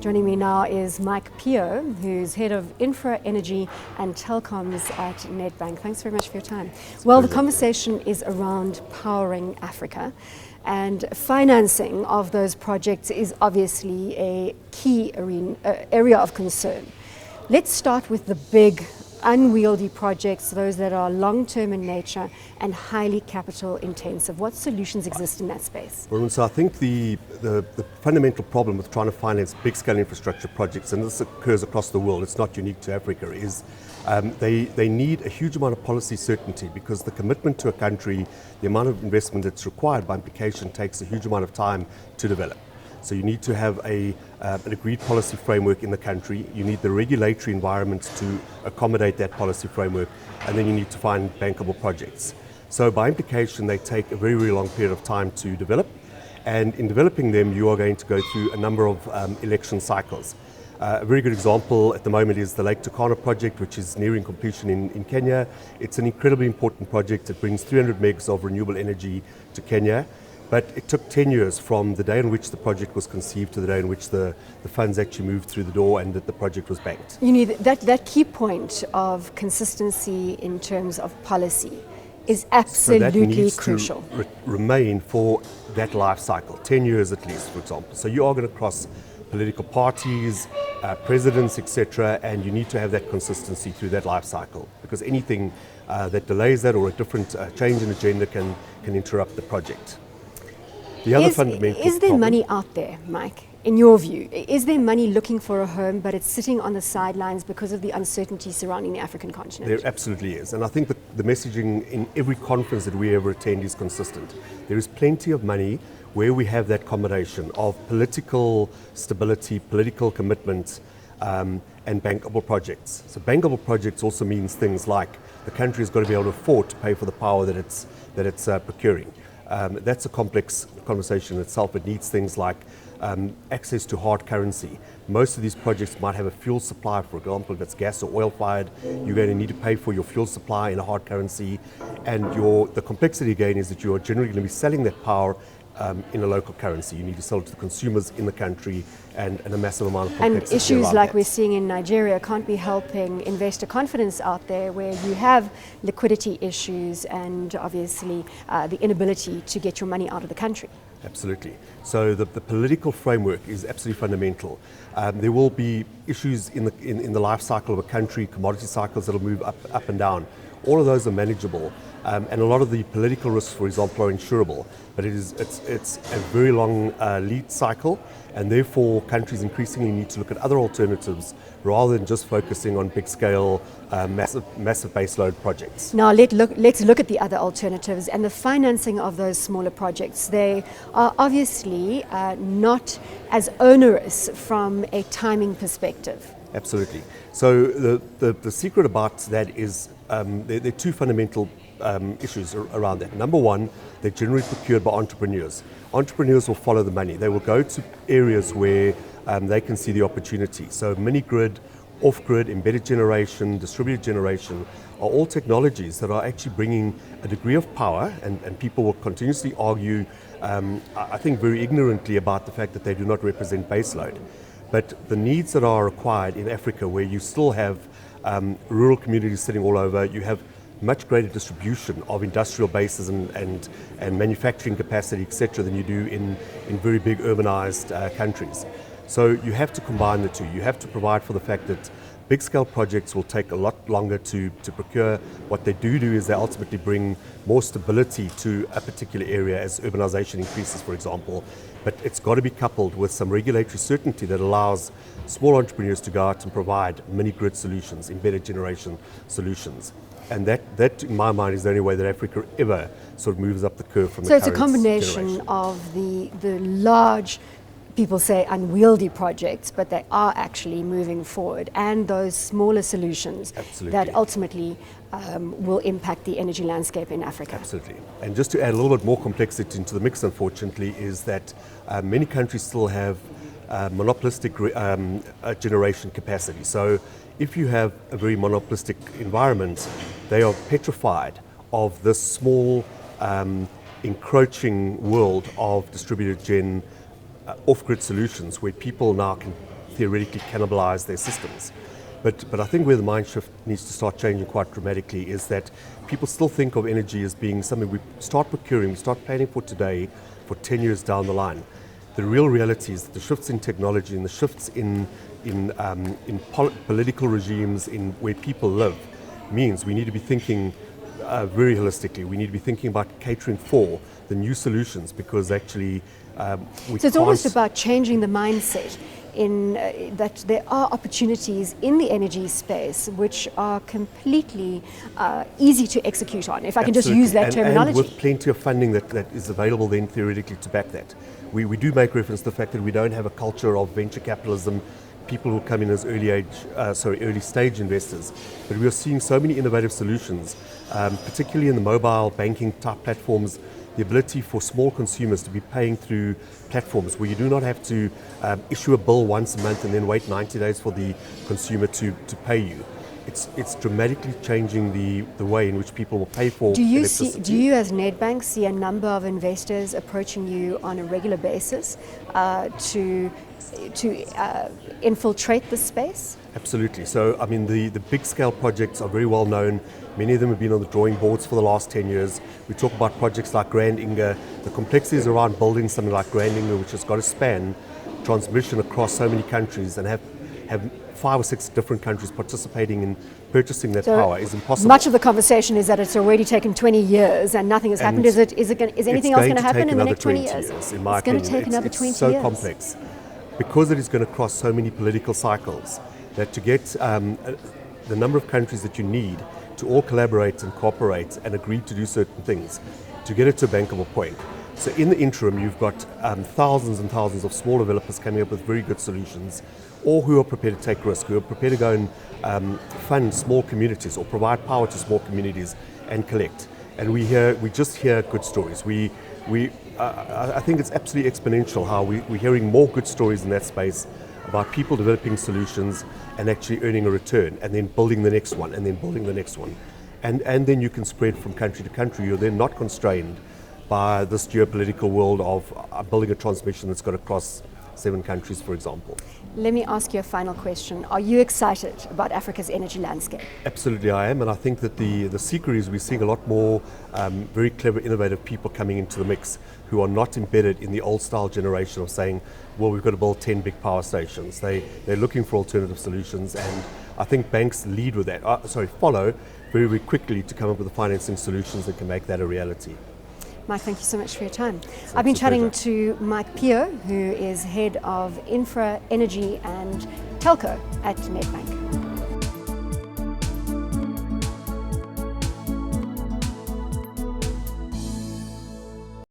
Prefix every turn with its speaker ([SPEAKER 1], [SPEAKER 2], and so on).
[SPEAKER 1] Joining me now is Mike Peo, who's head of infra, energy and telecoms at Nedbank. Thanks very much for your time. Well, the conversation is around powering Africa, and financing of those projects is obviously a key area of concern. Let's start with the big, unwieldy projects, those that are long-term in nature and highly capital intensive. What solutions exist in that space?
[SPEAKER 2] Well, so I think the fundamental problem with trying to finance big-scale infrastructure projects, and this occurs across the world, it's not unique to Africa, is they need a huge amount of policy certainty, because the commitment to a country, the amount of investment that's required by implication, takes a huge amount of time to develop. So you need to have an agreed policy framework in the country, you need the regulatory environment to accommodate that policy framework, and then you need to find bankable projects. So by implication, they take a very, very long period of time to develop, and in developing them, you are going to go through a number of election cycles. A very good example at the moment is the Lake Turkana project, which is nearing completion in Kenya. It's an incredibly important project. It brings 300 megs of renewable energy to Kenya. But it took 10 years from the day in which the project was conceived to the day in which the funds actually moved through the door and that the project was banked.
[SPEAKER 1] You know, that key point of consistency in terms of policy is absolutely crucial.
[SPEAKER 2] To remain for that life cycle, 10 years at least, for example. So you are going to cross political parties, presidents, etc., and you need to have that consistency through that life cycle, because anything that delays that or a different change in agenda can interrupt the project.
[SPEAKER 1] Is there money out there, Mike, in your view? Is there money looking for a home, but it's sitting on the sidelines because of the uncertainty surrounding the African continent?
[SPEAKER 2] There absolutely is. And I think the messaging in every conference that we ever attend is consistent. There is plenty of money where we have that combination of political stability, political commitment, and bankable projects. So bankable projects also means things like the country has got to be able to afford to pay for the power that it's procuring. That's a complex conversation in itself. It needs things like access to hard currency. Most of these projects might have a fuel supply, for example, if it's gas or oil fired, you're going to need to pay for your fuel supply in a hard currency. And the complexity again is that you are generally going to be selling that power in a local currency. You need to sell it to the consumers in the country, and a massive amount of complexity.
[SPEAKER 1] And issues like we're seeing in Nigeria can't be helping investor confidence out there, where you have liquidity issues and obviously the inability to get your money out of the country.
[SPEAKER 2] Absolutely. So the political framework is absolutely fundamental. There will be issues in the life cycle of a country, commodity cycles that will move up and down. All of those are manageable, and a lot of the political risks, for example, are insurable. But it's a very long lead cycle, and therefore countries increasingly need to look at other alternatives rather than just focusing on big-scale, massive baseload projects.
[SPEAKER 1] Now let's look at the other alternatives and the financing of those smaller projects. They are obviously not as onerous from a timing perspective.
[SPEAKER 2] Absolutely. So the secret about that is there are two fundamental issues around that. Number one, they're generally procured by entrepreneurs. Entrepreneurs will follow the money. They will go to areas where they can see the opportunity. So mini-grid, off-grid, embedded generation, distributed generation are all technologies that are actually bringing a degree of power, and people will continuously argue, I think very ignorantly, about the fact that they do not represent baseload. But the needs that are required in Africa, where you still have rural communities sitting all over, you have much greater distribution of industrial bases and manufacturing capacity, etc., than you do in very big urbanized countries. So you have to combine the two. You have to provide for the fact that big-scale projects will take a lot longer to procure. What they do is they ultimately bring more stability to a particular area as urbanization increases, for example. But it's got to be coupled with some regulatory certainty that allows small entrepreneurs to go out and provide mini-grid solutions, embedded generation solutions. And that, in my mind, is the only way that Africa ever sort of moves up the curve from the current
[SPEAKER 1] generation. So it's a combination of the large, people say unwieldy projects, but they are actually moving forward, and those smaller solutions that ultimately will impact the energy landscape in Africa.
[SPEAKER 2] Absolutely. And just to add a little bit more complexity into the mix, unfortunately, is that many countries still have monopolistic generation capacity. So if you have a very monopolistic environment, they are petrified of this small encroaching world of distributed gen off-grid solutions, where people now can theoretically cannibalize their systems. But I think where the mind shift needs to start changing quite dramatically is that people still think of energy as being something we start procuring, we start planning for today, for 10 years down the line. The real reality is that the shifts in technology and the shifts in political regimes, in where people live, means we need to be thinking very holistically. We need to be thinking about catering for the new solutions, because actually
[SPEAKER 1] So it's almost about changing the mindset in that there are opportunities in the energy space which are completely easy to execute on, if I can just use that terminology.
[SPEAKER 2] And with plenty of funding that is available then theoretically to back that. We do make reference to the fact that we don't have a culture of venture capitalism, people who come in as early stage investors, but we are seeing so many innovative solutions, particularly in the mobile banking type platforms, the ability for small consumers to be paying through platforms where you do not have to issue a bill once a month and then wait 90 days for the consumer to pay you. It's dramatically changing the way in which people will pay for electricity.
[SPEAKER 1] Do you as Nedbank see a number of investors approaching you on a regular basis to infiltrate the space?
[SPEAKER 2] Absolutely. So, I mean, the big scale projects are very well known. Many of them have been on the drawing boards for the last 10 years. We talk about projects like Grand Inga. The complexities around building something like Grand Inga, which has got to span transmission across so many countries and have 5 or 6 different countries participating in purchasing that power, is impossible.
[SPEAKER 1] Much of the conversation is that it's already taken 20 years and nothing has happened. Is anything else going to happen in the next 20 years?
[SPEAKER 2] In my opinion,
[SPEAKER 1] it's going to take another 20 years.
[SPEAKER 2] It's so complex, because it is going to cross so many political cycles, that to get the number of countries that you need to all collaborate and cooperate and agree to do certain things, to get it to a bankable point. So in the interim, you've got thousands and thousands of small developers coming up with very good solutions, or who are prepared to take risks, who are prepared to go and fund small communities or provide power to small communities and collect. And we just hear good stories. I think it's absolutely exponential how we're hearing more good stories in that space about people developing solutions and actually earning a return, and then building the next one, and then building the next one. And then you can spread from country to country. You're then not constrained by this geopolitical world of building a transmission that's got to cross 7 countries, for example.
[SPEAKER 1] Let me ask you a final question. Are you excited about Africa's energy landscape?
[SPEAKER 2] Absolutely, I am, and I think that the secret is we're seeing a lot more very clever, innovative people coming into the mix who are not embedded in the old style generation of saying, well, we've got to build 10 big power stations. They're looking for alternative solutions, and I think banks lead with that, follow very, very quickly to come up with the financing solutions that can make that a reality.
[SPEAKER 1] Mike, thank you so much for your time. I've been chatting to Mike Peo, who is Head of Infra, Energy and Telco at Nedbank.